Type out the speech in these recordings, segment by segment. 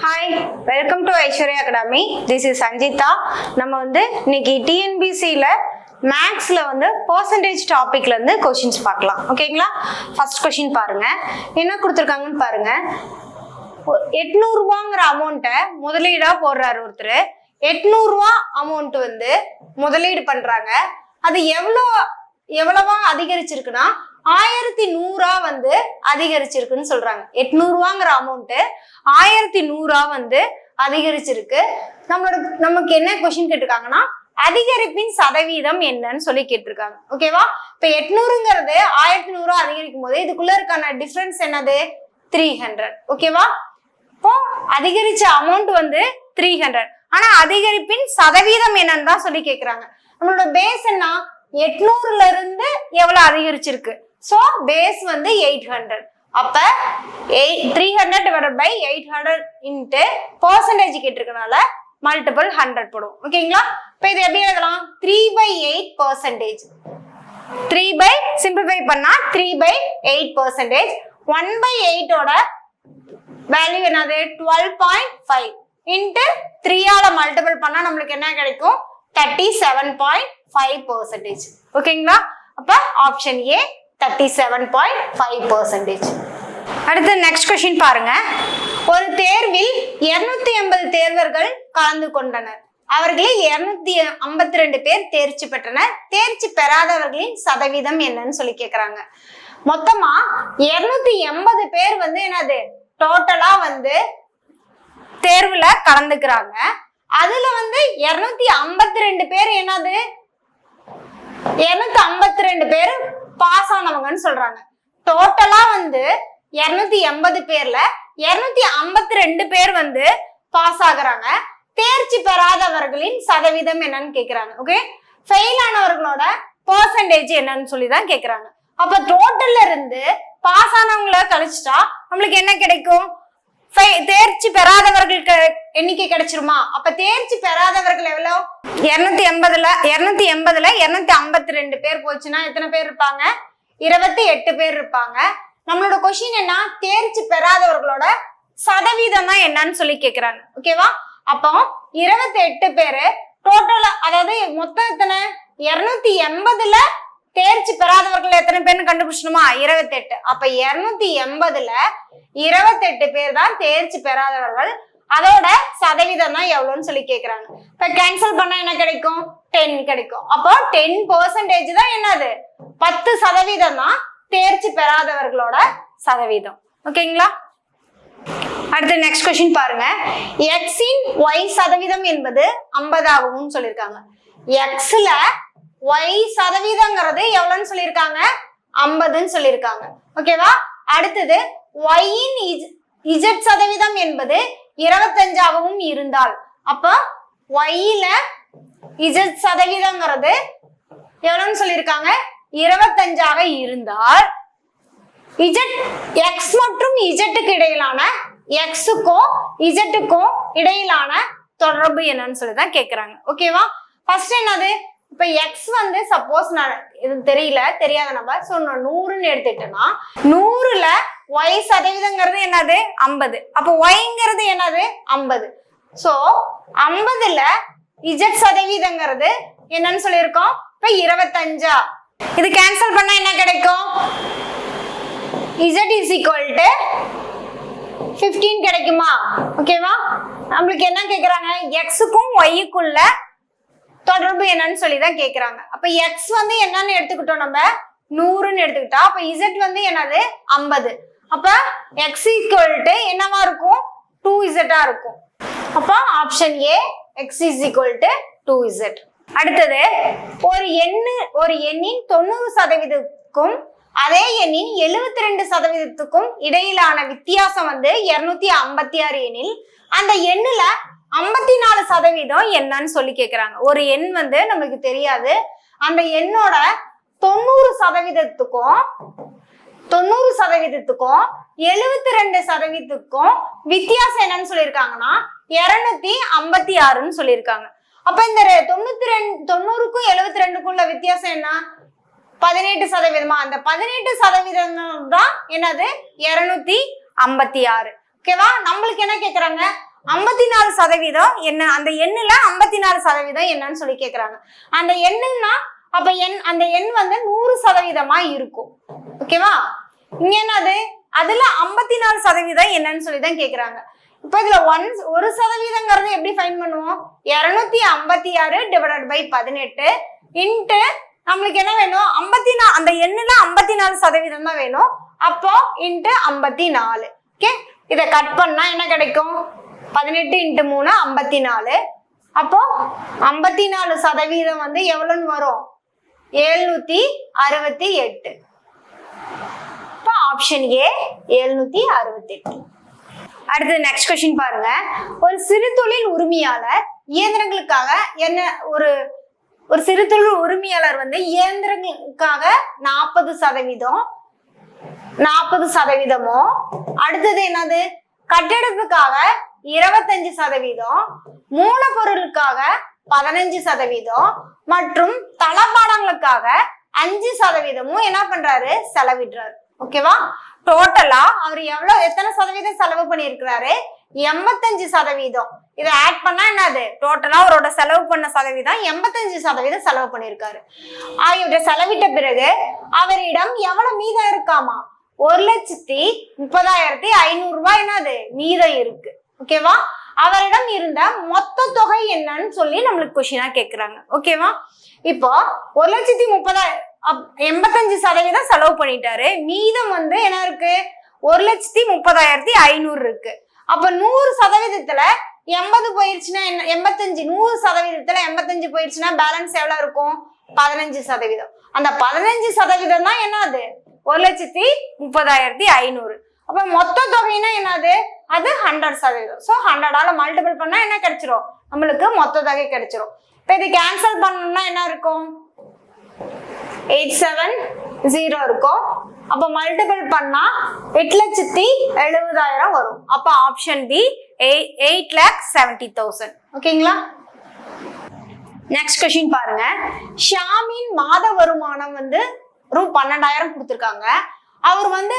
Hi, welcome to Aishwarya Academy. This is Sanjita. நம்ம வந்து இன்னைக்கு TNPSC-ல மேக்ஸ்ல வந்து percentage டாபிக்ல இருந்து क्वेश्चंस பார்க்கலாம். ஓகேங்களா? ஃபர்ஸ்ட் क्वेश्चन பாருங்க. என்ன கொடுத்திருக்காங்கன்னு பாருங்க. 800 ரூபாய்ங்கற அமௌண்ட்டை முதலீடா போடுறாரு ஒருத்தர். 800 ரூபாய் அமௌண்ட் வந்து முதலீடு பண்றாங்க. அது எவ்வளவா அதிகரிச்சிருக்குன்னா 1100 வந்து அதிகரிச்சிருக்குன்னு சொல்றாங்க. 800 ரூபாய்ங்கற அமௌண்ட் 1100 வந்து அதிகரிச்சிருக்கு. நமக்கு என்ன क्वेश्चन கேட்டிருக்காங்கன்னா அதிகரிப்பின் சதவீதம் என்னன்னு சொல்லி கேட்டிருக்காங்க. ஓகேவா? இப்ப 800ங்கிறது 1100 அதிகரிக்கும் போது இதுக்குள்ள இருக்கான டிஃபரன்ஸ் என்னது 300. ஓகேவா? இப்போ அதிகரிச்ச அமௌண்ட் வந்து 300. ஆனா அதிகரிப்பின் சதவீதம் என்னன்னு தான் சொல்லி கேக்குறாங்க. நம்மளோட பேஸ் என்ன 800ல இருந்து எவ்வளவு அதிகரிச்சிருக்கு. சோ பேஸ் வந்து 800. அப்ப 300 divided by 800 into percentage கேட்டிருக்கனால multiple 100 போடும். ஓகேங்களா? இப்ப இது எப்படி எழுதலாம் 3/8%. 3 சிம்பிளிஃபை பண்ணா 3/8%. 1/8 ஓட வேல்யூ என்னது 12.5 into 3 ஆல மல்டிபிள் பண்ணா நம்மளுக்கு என்ன கிடைக்கும் 37.5%. ஓகேங்களா? அப்ப ஆப்ஷன் ஏ 37.5%. அடுத்து நெக்ஸ்ட் क्वेश्चन பாருங்க. ஒரு தேர்வில் 280 தேர்வர்கள் கலந்து கொண்டனர். அவர்களில் 252 பேர் தேர்ச்சி பெற்றனர். தேர்ச்சி பெறாதவர்களின் சதவீதம் என்னன்னு சொல்லி கேக்குறாங்க. மொத்தமா 280 பேர் வந்து என்னது டோட்டலா வந்து தேர்வுல கலந்துக்கிறாங்க. அதுல வந்து 252 பேர் என்னது 252 பேர் பாஸ் ஆனவங்கன்னு சொல்றாங்க. டோட்டலா வந்து 280 பேர்ல 252 பேர் வந்து பாஸ் ஆகுறாங்க. தேர்ச்சி பெறாதவர்களின் சதவீதம் என்னன்னு கேக்குறாங்க. ஓகே, ஃபெயில் ஆனவர்களோட பெர்சன்டேஜ் என்னன்னு சொல்லி தான் கேக்குறாங்க. அப்ப டோட்டல்ல இருந்து பாஸ் ஆனவங்கள கழிச்சிட்டா நம்மளுக்கு என்ன கிடைக்கும் தேர்ச்சி பெறாதவர்களுக்கு எண்ணிக்கை கிடைச்சிருமா? அப்ப தேர்ச்சி பெறாதவர்கள் எவ்வளவு 280ல 252 பேர் போச்சுன்னா எத்தனை பேர் இருப்பாங்க 28 பேர் இருப்பாங்க. நம்மளோட கொஸ்டின் என்ன தேர்ச்சி பெறாதவர்களோட சதவீதம் தான் என்னன்னு சொல்லி கேக்குறாங்க. ஓகேவா? அப்போ 28 பேரு டோட்டலா அதாவது மொத்தம் எத்தனை 280ல தேர்ச்சி பெறாதவர்கள் எத்தனை பேர்னு கண்டுபிடிச்சணுமா 28. அப்ப 280ல 28 பேர் தான் தேர்ச்சி பெறாதவர்கள். அதோட சதவீதம் தான் எவ்வளவுன்னு சொல்லி கேக்குறாங்க. இப்ப கேன்சல் பண்ணா என்ன கிடைக்கும் 10 கிடைக்கும். அப்போ 10% தான் என்னது 10% தான் தேர்ச்சி பெறாதவர்களோட சதவீதம். ஓகேங்களா? அடுத்து நெக்ஸ்ட் क्वेश्चन பாருங்க. x இன் y சதவீதம் என்பது 50 ஆகும் சொல்லிருக்காங்க. xல y சதவீதங்கிறது எவ்வளவுன்னு சொல்லிருக்காங்க 50ன்னு சொல்லிருக்காங்க. ஓகேவா? அடுத்தது y இன் z சதவீதம் என்பது 25 ஆகவும் இருந்தால் அப்ப y-ல z சதவீதங்கிறது எவ்வளவுன்னு சொல்லிருக்காங்க 25 ஆக இருந்தால் x மற்றும் z-க்கு இடையிலான x-க்கும் z-க்கும் இடையிலான தொடர்பு என்னன்னு சொல்லி தான் கேக்குறாங்க. ஓகேவா? ஃபர்ஸ்ட் என்னது இப்ப x வந்து சப்போஸ் இது தெரியாத நம்ம சோ 100ன்னு எடுத்துட்டோம்னா 100ல y சதவீதங்கிறது என்னது 50. அப்ப y-ங்கிறது என்னது 50. சோ 50ல z சதவீதங்கிறது என்னன்னு சொல்லியிருக்கோம் இப்ப 25. இது கேன்சல் பண்ணா என்ன கிடைக்கும் z is equal to 15 கிடைக்குமா? ஓகேவா? நம்மளுக்கு என்ன கேக்குறாங்க x-க்கும் y-க்குள்ள தொடர்பு என்னன்னு சொல்லி தான் கேக்குறாங்க. அப்ப x வந்து என்னன்னு எடுத்துக்கிட்டோம் நம்ம 100ன்னு எடுத்துக்கிட்டா அப்ப z வந்து என்னது 50. அப்ப x equal to என்னவா இருக்கும் 2z இருக்கும். அப்ப option A x is equal to 2z. அடுத்தது ஒரு எண்ணின் 90%க்கும் அதே எண்ணின் 72%க்கும் இடையிலான வித்தியாசம் வந்து 256 எண்ணில் அந்த எண்ணுல 54% என்னன்னு சொல்லி கேக்குறாங்க. ஒரு எண் வந்து நமக்கு தெரியாது. அந்த எண்ணோட 90%க்கும் 72%க்கும் வித்தியாசம் என்னன்னு சொல்லியிருக்காங்கன்னா 256ன்னு சொல்லியிருக்காங்க. அப்ப இந்த 90க்கும் 72க்கும் உள்ள வித்தியாசம் என்ன 18%. அந்த 18% தான் என்னது 256. ஓகேவா? நம்மளுக்கு என்ன கேக்குறாங்க 54% என்ன, அந்த எண்ணுல 54% என்னன்னு சொல்லி கேக்குறாங்க. அந்த எண்ணுன்னா அப்ப அந்த எண் வந்து 100% இருக்கும். ஓகேவா? இங்க என்னது, அதுல 54% என்னன்னு சொல்லிதான் கேக்குறாங்க. இப்ப இதுல 1% எப்படி ஃபைண்ட் பண்ணுவோம்? 256 டிவைடட் பை 18 இன்ட்டு நம்மளுக்கு என்ன வேணும், 54, அந்த எண்ணுல 54% தான் வேணும். அப்போ இன்ட்டு 54. ஓகே, இதை கட் பண்ணா என்ன கிடைக்கும்? 18 இன்ட்டு 3 54. அப்போ 54% வந்து எவ்வளவுன்னு வரும்? 768. இப்போ ஆப்ஷன் ஏ 768. அடுத்து நெக்ஸ்ட் क्वेश्चन பாருங்க. ஒரு சிறு தொழில் உரிமையாளர் இயந்திரங்களுக்காக என்ன, ஒரு சிறு தொழில் உரிமையாளர் வந்து இயந்திரங்களுக்காக 40%, அடுத்தது என்னது, கட்டிடத்துக்காக 25%, மூலப்பொருளுக்காக 15% மற்றும் தளபாடங்களுக்காக 5% என்ன பண்றாரு, செலவிடுறாரு. ஓகேவா? டோட்டலா அவர் எத்தனை சதவீதம் செலவு பண்ணிருக்கிறாரு? 85%. இதை ஆட் பண்ணா என்னது, டோட்டலா அவரோட செலவு பண்ண சதவீதம் 85% செலவு பண்ணிருக்காரு. இவரை செலவிட்ட பிறகு அவரிடம் எவ்வளவு மீதம் இருக்காமா? 1,30,500 ரூபாய் என்னது மீதம் இருக்கு. ஓகேவா? அவரிடம் இருந்த மொத்த தொகை என்னன்னு சொல்லி நம்மளுக்கு கொஸ்டினா கேக்குறாங்க. ஓகேவா? இப்போ 1,30,000 85% செலவு பண்ணிட்டாரு. மீதம் வந்து என்ன இருக்கு? 1,30,500 இருக்கு. அப்ப 100%த்துல 80 போயிருச்சுன்னா என்ன, 85, 100%த்துல 85 போயிருச்சுன்னா பேலன்ஸ் எவ்வளவு இருக்கும்? 15%. அந்த 15% தான் என்னது, 1,30,500. அப்ப மொத்த தொகைனா என்னது, அது 100%. ஸோ 100ஆல மல்டிபிள் பண்ணா என்ன கிடைச்சிரும், நம்மளுக்கு மொத்த தொகை கிடைச்சிரும். இப்ப இது கேன்சல் பண்ணணும்னா என்ன இருக்கும்? 870 இருக்கும். அப்ப மல்டிபிள் பண்ணா 8,70,000 வரும். அப்ப ஆப்ஷன் பி 8,70,000. ஓகேங்களா? நெக்ஸ்ட் क्वेश्चन பாருங்க. ஷாமின் மாத வருமானம் வந்து ரூ. 12,000 கொடுத்திருக்காங்க. அவர் வந்து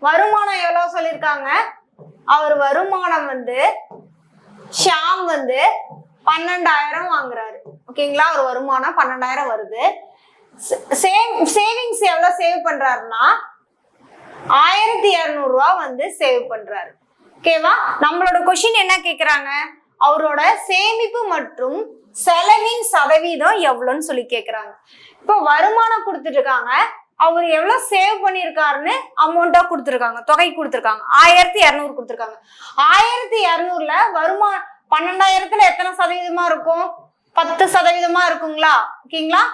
வருமானம் எவ்வளவு சொல்லியிருக்காங்க? அவர் வருமானம் வந்து ஷாம் வந்து 12,000 வாங்குறாரு. ஓகேங்களா? ஒரு வருமானம் 12,000 வருது. சேவிங்ஸ் எவ்வளவு சேவ் பண்றாருன்னா 1,200 ரூபாய் வந்து சேவ் பண்றாரு. ஓகேவா? நம்மளோட கொஸ்டின் என்ன கேக்குறாங்க, அவரோட சேமிப்பு மற்றும் செலவின் சதவீதம் எவ்வளவுன்னு சொல்லி கேக்குறாங்க. இப்போ வருமானம் கொடுத்துட்டு இருக்காங்க, அவர் எவ்வளவு சேவ் பண்ணிருக்காருன்னு அமௌண்டா கொடுத்துருக்காங்க, தொகை கொடுத்துருக்காங்க. 1,200 கொடுத்துருக்காங்க. 1,200ல வருமானம் 12,000த்துல எத்தனை சதவீதமா இருக்கும்? 10% இருக்குங்களா? ஓகேங்களா?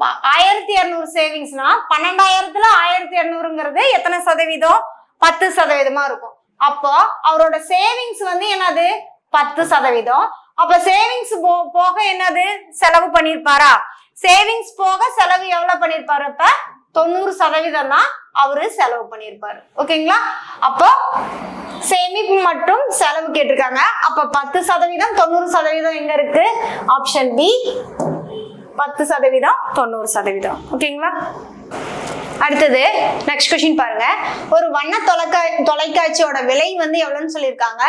1,200 சேவிங்ஸ்னா 12,000த்துல 1,200ங்கிறது எத்தனை சதவீதம்? 10% இருக்கும். அப்போ அவரோட சேவிங்ஸ் வந்து என்னது, 10%. அப்ப சேவிங்ஸ் போக என்னது, செலவு பண்ணிருப்பாரா? சேவிங்ஸ் போக செலவு எவ்வளவு பண்ணிருப்பாரு? இப்ப 90% தான் அவரு செலவு பண்ணிருப்பாரு. ஓகேங்களா? அப்போ சேமிப்பு மற்றும் செலவு கேட்டிருக்காங்க. அப்ப 10%, 90% எங்க இருக்கு? Option B 10%, 90%. ஓகேங்களா? அடுத்தது நெக்ஸ்ட் क्वेश्चन பாருங்க. ஒரு வண்ண தொலைக்காட்சியோட விலை வந்து எவ்வளவுன்னு சொல்லியிருக்காங்க.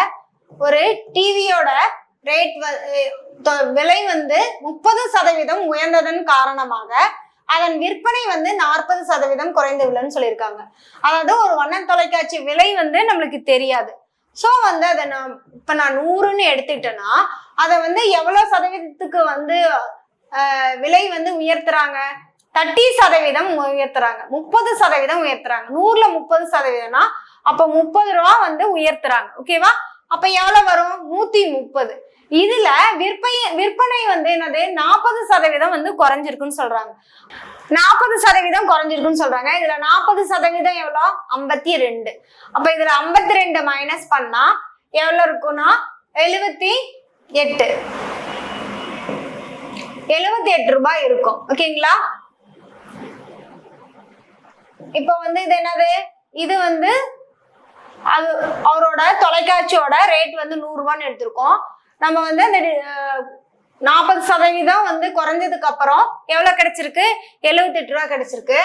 ஒரு டிவியோட ரேட் விலை வந்து 30% உயர்ந்ததன் காரணமாக அதன் விற்பனை வந்து 40% குறைந்துள்ளன்னு சொல்லியிருக்காங்க. அதாவது ஒரு வண்ண தொலைக்காட்சி விலை வந்து நம்மளுக்கு தெரியாது. ஸோ வந்து அதை இப்ப நான் 100ன்னு எடுத்துட்டேன்னா அதை வந்து எவ்வளவு சதவீதத்துக்கு வந்து விலை வந்து உயர்த்துறாங்க? 30% உயர்த்துறாங்க, 30% உயர்த்துறாங்க. 100ல 30%னா அப்ப 30 ரூபா வந்து உயர்த்துறாங்க. ஓகேவா? அப்ப எவ்வளவு வரும்? 130. இதுல விற்பனை வந்து என்னது, 40% வந்து குறைஞ்சிருக்குன்னு சொல்றாங்க. 40% குறைஞ்சிருக்குன்னு சொல்றாங்க. இதுல 40% எவ்வளவு? 52. அப்ப இதுல 52 மைனஸ் பண்ணா எவ்வளவு இருக்கும்னா 78 ரூபாய் இருக்கும். ஓகேங்களா? இப்ப வந்து இது என்னது, இது வந்து அது அவரோட தொலைக்காட்சியோட ரேட் வந்து 100 ரூபான்னு எடுத்திருக்கோம். நம்ம வந்து அந்த 40% வந்து குறைஞ்சதுக்கு அப்புறம் எவ்வளவு கிடைச்சிருக்கு? 78 ரூபாய் கிடைச்சிருக்கு.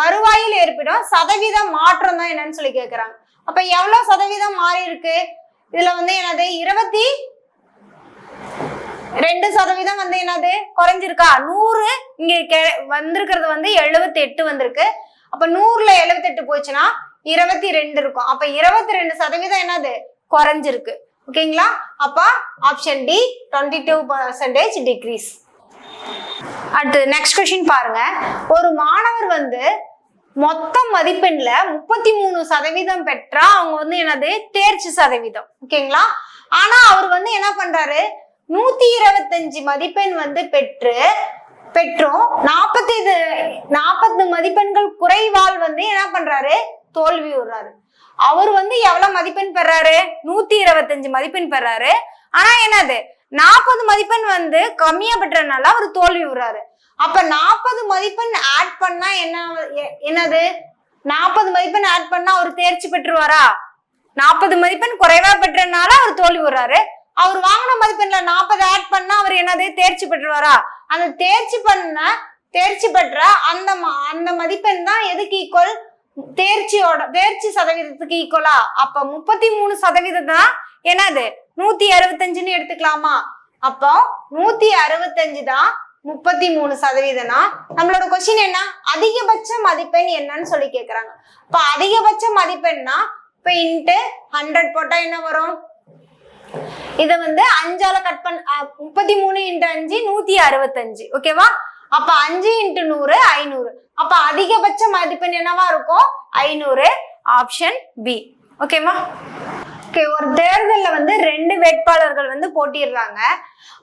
வருவாயில் ஏற்படும் சதவீத மாற்றம் தான் என்னன்னு சொல்லி கேக்குறாங்க. அப்ப எவ்வளவு சதவீதம் மாறி இருக்கு? இதுல வந்து என்னது 22% வந்து என்னது குறைஞ்சிருக்கா? 100 இங்க வந்திருக்கிறது வந்து 78 வந்திருக்கு. அப்ப 100ல 78 போச்சுன்னா 22 இருக்கும். அப்ப 22% என்னது குறைஞ்சிருக்கு. ஓகேங்களா? அப்ப ஆப்ஷன் டி 22% டிக்ரீஸ். அடுத்து நெக்ஸ்ட் கொஸ்டின் பாருங்க. ஒரு மாணவர் வந்து மொத்த மதிப்பெண்ல 33% பெற்றா அவங்க வந்து என்னது தேர்ச்சி சதவீதம். ஓகேங்களா? ஆனா அவர் வந்து என்ன பண்றாரு, 125 மதிப்பெண் வந்து பெற்றும் 40 மதிப்பெண்கள் குறைவால் வந்து என்ன பண்றாரு, தோல்வி விடுறாரு. அவர் வந்து எவ்வளவு மதிப்பெண் பெறாரு, 125 மதிப்பெண் பெறாரு. ஆனா என்னது 40 மதிப்பெண் வந்து கம்மியா பெற்றனால அவர் தோல்வி விடுறாரு. அப்ப 40 மதிப்பெண் ஆட் பண்ணா என்னது 40 மதிப்பெண் ஆட் பண்ணா அவர் தேர்ச்சி பெற்றுவாரா? 40 மதிப்பெண் குறைவா பெற்றனால அவர் தோல்வி விடுறாரு. அவர் வாங்கின மதிப்பெண்ல 40 ஆட் பண்ணா அவர் என்னது தேர்ச்சி பெற்றுவாரா? அந்த தேர்ச்சி பெற்ற அந்த மதிப்பெண் தான் எதுக்கு ஈக்குவல், தேர்ச்சி சதவீதத்துக்கு ஈக்குவலா? அப்ப 33% தான் என்னது 165ன்னு எடுத்துக்கலாமா? அப்போ 165 தான் 33%. நம்மளோட கொஸ்டின் என்ன, அதிகபட்ச மதிப்பெண் என்னன்னு சொல்லி கேக்குறாங்க. இப்ப அதிகபட்ச மதிப்பெண்ணா இப்ப இன்ட்டு 100 போட்டா என்ன வரும், இத வந்து 5ஆல கட் பண்ண 33 × 5 165. ஓகேவா? அப்ப 5 × 100 500. அப்ப அதிகபட்ச மதிப்பெண் என்னவா இருக்கும், 500. Option B. ஓகேவா? ஓகே, ஒரு தேர்தல்ல வந்து 2 வேட்பாளர்கள் வந்து போட்டிடுறாங்க.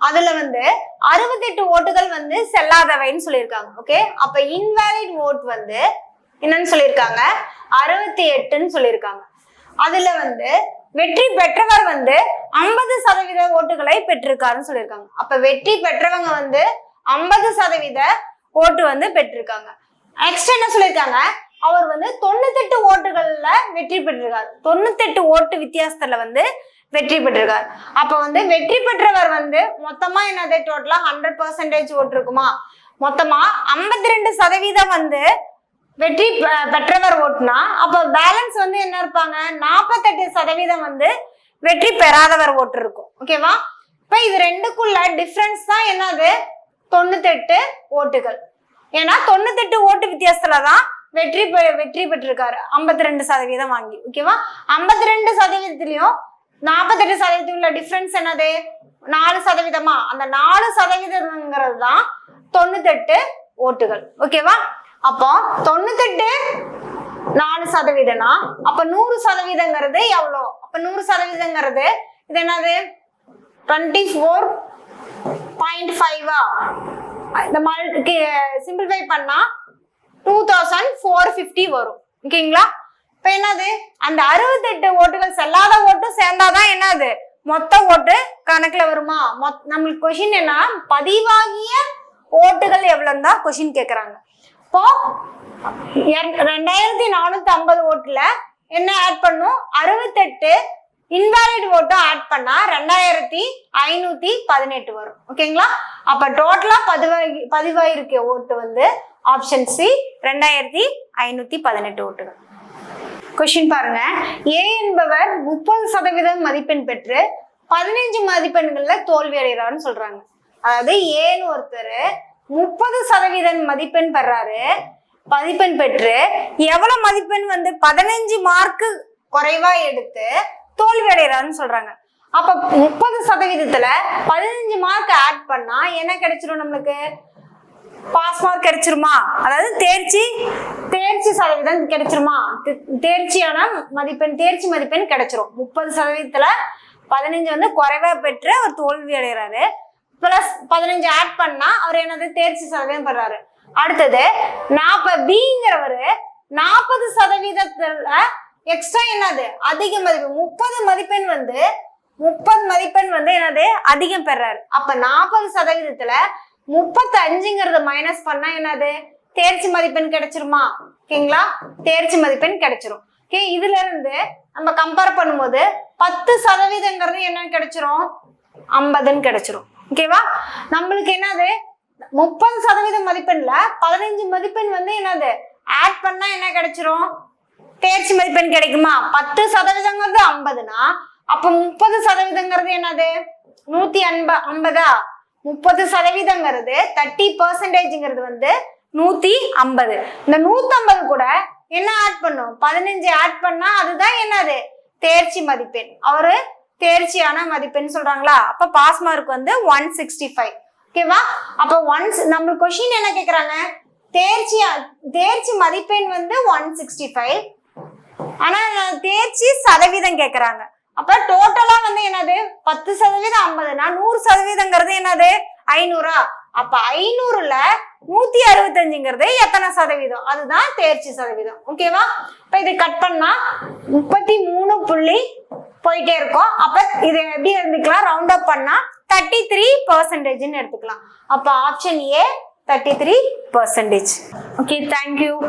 அதுல வந்து 68 ஓட்டுகள் வந்து செல்லாதவைன்னு சொல்லியிருக்காங்க. ஓகே, அப்ப இன்வேலிட் ஓட் வந்து என்னன்னு சொல்லியிருக்காங்க, 68ன்னு சொல்லியிருக்காங்க. அதுல வந்து வெற்றி பெற்றவர் வந்து 50% ஓட்டுகளை பெற்றிருக்காருன்னு சொல்லியிருக்காங்க. அப்ப வெற்றி பெற்றவங்க வந்து 50% ஓட்டு வந்து பெற்றிருக்காங்க. நெக்ஸ்ட் என்ன சொல்லியிருக்காங்க, அவர் வந்து 98 ஓட்டுகள்ல வெற்றி பெற்றிருக்காரு. 98 ஓட்டு வித்தியாசத்துல வந்து வெற்றி பெற்றிருக்காரு. அப்ப வந்து வெற்றி பெற்றவர் வந்து மொத்தமா என்னது டோட்டலா 100% ஓட்டு இருக்குமா? மொத்தமா 52% வந்து வெற்றி பெற்றவர் ஓட்டுனா, அப்ப பேலன்ஸ் வந்து என்ன இருப்பாங்க, 48% வந்து வெற்றி பெறாதவர் ஓட்டு இருக்கும். ஓகேவா? இப்ப இது ரெண்டுக்குள்ள டிஃபரன்ஸ் தான் என்னது 98 ஓட்டுகள். ஏன்னா 98 ஓட்டு வித்தியாசத்துலதான் வெற்றி பெற்றிருக்காரு 52% வாங்கி. ஓகேவா? 52%லயும் 48% உள்ள டிஃபரன்ஸ் என்னது 4%. அந்த 4%ங்கிறது தான் 98 ஓட்டுகள். ஓகேவா? அப்போ 98 4%னா அப்ப 100%ங்கிறது எவ்வளோ? அப்ப 100%ங்கிறது இது என்னது 24.5. இந்த மாதிரி சிம்பிளிஃபை பண்ணா 2450 வரும். ஓகேங்களா? இப்ப என்னது அந்த 68 ஓட்டுகள் செல்லாத ஓட்டு சேர்ந்தாதான் என்னது மொத்த ஓட்டு கணக்குல வருமா? நம்மளுக்கு கொஸ்டின் என்ன, பதிவாகிய ஓட்டுகள் எவ்வளவு தான் கொஸ்டின் கேக்குறாங்க. இப்போ 2450 ஓட்டுல என்ன ஆட் பண்ணும், 68 இன்வாலிட் ஓட்டும் ஆட் பண்ணா 2518 வரும். ஓகேங்களா? அப்ப டோட்டலா பதிவாயிருக்க ஓட்டு வந்து ஆப்ஷன் சி 2518 ஓட்டுகள். கொஸ்டின் பாருங்க. ஏ என்பவர் 30% மதிப்பெண் பெற்று 15 மதிப்பெண்கள்ல தோல்வி அடைகிறாருன்னு சொல்றாங்க. அதாவது ஏன்னு ஒருத்தர் 30% மதிப்பெண் பெற்று எவ்வளவு மதிப்பெண் வந்து 15 மார்க்கு குறைவா எடுத்து தோல்வி அடைகிறாருன்னு சொல்றாங்க. அப்ப 30%ல 15 மார்க் ஆட் பண்ணா என்ன கிடைச்சிரும், நம்மளுக்கு பாஸ் மார்க் கிடைச்சிருமா? அதாவது தேர்ச்சி சதவீதம் கிடைச்சிருமா? தேர்ச்சி மதிப்பெண் கிடைச்சிரும். 30%ல 15 வந்து குறைவா பெற்று அவர் தோல்வி அடைகிறாரு. பிளஸ் 15 ஆட் பண்ணா அவர் என்னது தேர்ச்சி சதவீதம் பெறாரு. அடுத்தது பிங்கிறவரு 40%ல எக்ஸ்ட்ரா என்னது அதிக மதிப்பு 30 மதிப்பெண் வந்து என்னது அதிகம் பெறாரு. அப்ப 40%ல 35ங்கிறது மைனஸ் பண்ணா என்னது தேர்ச்சி மதிப்பெண் கிடைச்சிருமா? ஓகேங்களா? தேர்ச்சி மதிப்பெண் கிடைச்சிரும். ஓகே, இதுல இருந்து நம்ம கம்பேர் பண்ணும்போது 10%ங்கிறது என்ன கிடைச்சிரும், 50ன்னு கிடைச்சிரும். ஓகேவா? நம்மளுக்கு என்னது 30% மதிப்பெண்ல 15 மதிப்பெண் வந்து என்னது ஆட் பண்ணா என்ன கிடைச்சிரும், தேர்ச்சி மதிப்பெண் கிடைக்குமா? 10%ங்கிறது 50னா அப்ப 30% என்னது 150. 30% 30% வந்து 150. இந்த 150 கூட என்ன ஆட் பண்ணும் 15 ஆட் பண்ணா அதுதான் என்னது தேர்ச்சி மதிப்பெண். அவரு தேர்ச்சியான மதிப்பெண் சொல்றாங்களா? அப்ப பாஸ் மார்க் வந்து 165. ஓகேவா? அப்ப நம்மளுக்கு கொஸ்டின் என்ன கேக்குறாங்க? தேர்ச்சி மதிப்பெண் வந்து 165. ஆனா தேர்ச்சி சதவீதம் கேக்குறாங்க. அப்ப டோட்டலா வந்து என்னது 10% 50னா 100% என்னது 500. அப்ப 500ல 165 எத்தனை சதவீதம்? அதுதான் தேர்ச்சி சதவீதம். ஓகேவா? இப்ப இதை கட் பண்ணா 33 போயிட்டே இருக்கும். அப்ப இதை எப்படி எடுத்துக்கலாம்? ரவுண்ட் அப் பண்ணா 33% எடுத்துக்கலாம். அப்ப ஆப்ஷன் ஏ 33%. Okay, thank you.